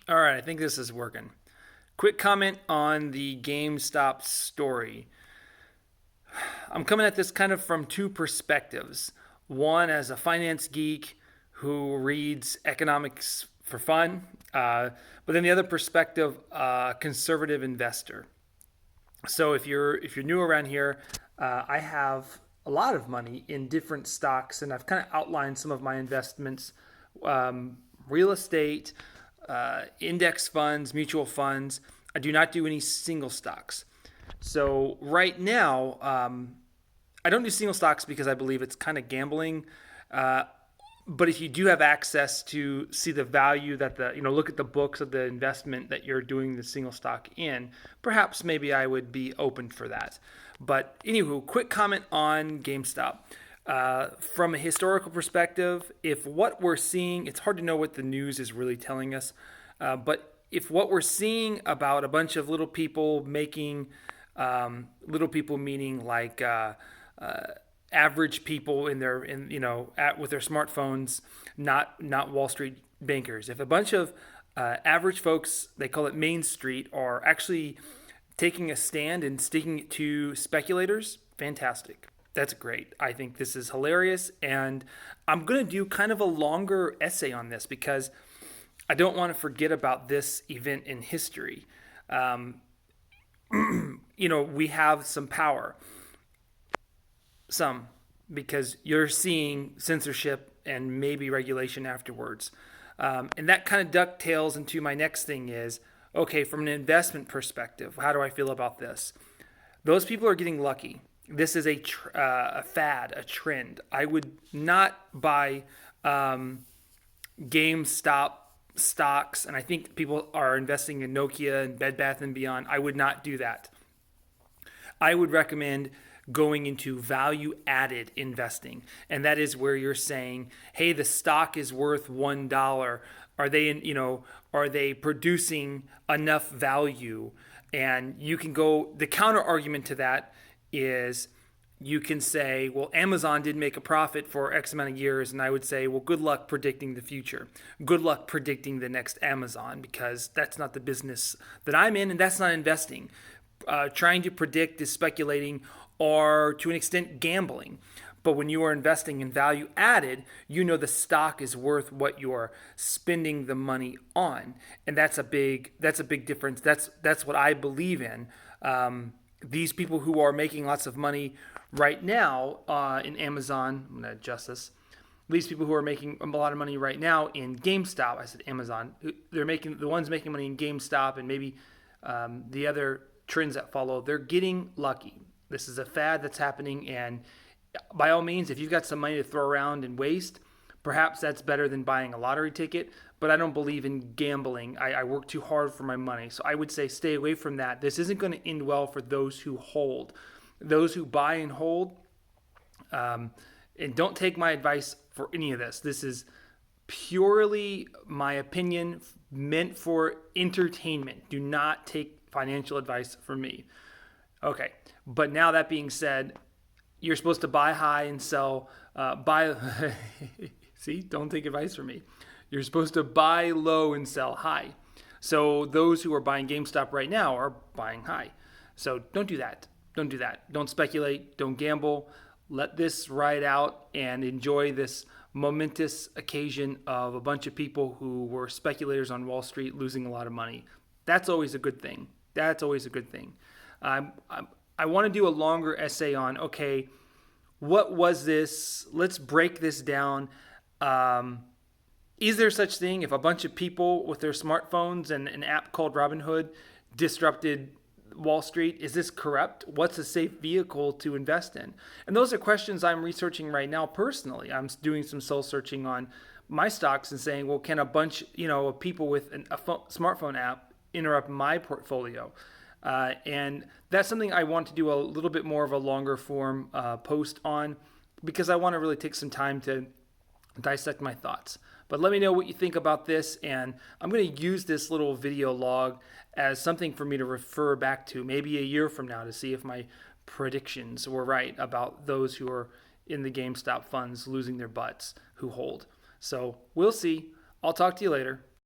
All right, I think this is working. Quick comment on the GameStop story. I'm coming at this kind of from two perspectives. One, as a finance geek who reads economics for fun, but then the other perspective, conservative investor. So if you're new around here, I have a lot of money in different stocks, and I've kind of outlined some of my investments: real estate, index funds, mutual funds. I do not do any single stocks. So right now, I don't do single stocks because I believe it's kind of gambling. Uh, but if you do have access to see the value that look at the books of the investment that you're doing the single stock in, perhaps maybe I would be open for that. But anywho, quick comment on GameStop. From a historical perspective, if what we're seeing, it's hard to know what the news is really telling us, but if what we're seeing about a bunch of little people making, little people meaning like average people with their smartphones, not Wall Street bankers. If a bunch of average folks, they call it Main Street, are actually taking a stand and sticking it to speculators, fantastic. That's great. I think this is hilarious, and I'm going to do kind of a longer essay on this because I don't want to forget about this event in history. Um, we have some power. Some, because you're seeing censorship and maybe regulation afterwards. And that kind of ducktails into my next thing is, okay, from an investment perspective, how do I feel about this? Those people are getting lucky. This is a fad, a trend. I would not buy GameStop stocks, and I think people are investing in Nokia and Bed Bath and Beyond. I would not do that. I would recommend going into value added investing. And that is where you're saying, hey, the stock is worth $1. Are they producing enough value? And you can go, the counter argument to that is you can say, well, Amazon did make a profit for X amount of years. And I would say, well, good luck predicting the future. Good luck predicting the next Amazon, because that's not the business that I'm in, and that's not investing. Trying to predict is speculating, or to an extent gambling. But when you are investing in value added, you know the stock is worth what you are spending the money on, and that's a big difference. That's what I believe in. These people who are making lots of money right now in Amazon, I'm going to adjust this. These people who are making a lot of money right now in GameStop, I said Amazon, the ones making money in GameStop, and maybe the other trends that follow, they're getting lucky. This is a fad that's happening, and by all means, if you've got some money to throw around and waste, perhaps that's better than buying a lottery ticket. But I don't believe in gambling. I work too hard for my money. So I would say stay away from that. This isn't going to end well for those who hold. Those who buy and hold, and don't take my advice for any of this. This is purely my opinion, meant for entertainment. Do not take financial advice from me. Okay, but now that being said, you're supposed to buy high and sell, see, don't take advice from me. You're supposed to buy low and sell high. So those who are buying GameStop right now are buying high. So don't do that. Don't do that. Don't speculate. Don't gamble. Let this ride out and enjoy this momentous occasion of a bunch of people who were speculators on Wall Street losing a lot of money. That's always a good thing. That's always a good thing. I want to do a longer essay on, okay, what was this? Let's break this down. Is there such thing if a bunch of people with their smartphones and an app called Robinhood disrupted Wall Street? Is this corrupt? What's a safe vehicle to invest in? And those are questions I'm researching right now personally. I'm doing some soul searching on my stocks and saying, well, can a bunch, of people with a smartphone app interrupt my portfolio? And that's something I want to do a little bit more of a longer form post on, because I want to really take some time to dissect my thoughts. But let me know what you think about this, and I'm going to use this little video log as something for me to refer back to maybe a year from now to see if my predictions were right about those who are in the GameStop funds losing their butts who hold. So we'll see. I'll talk to you later.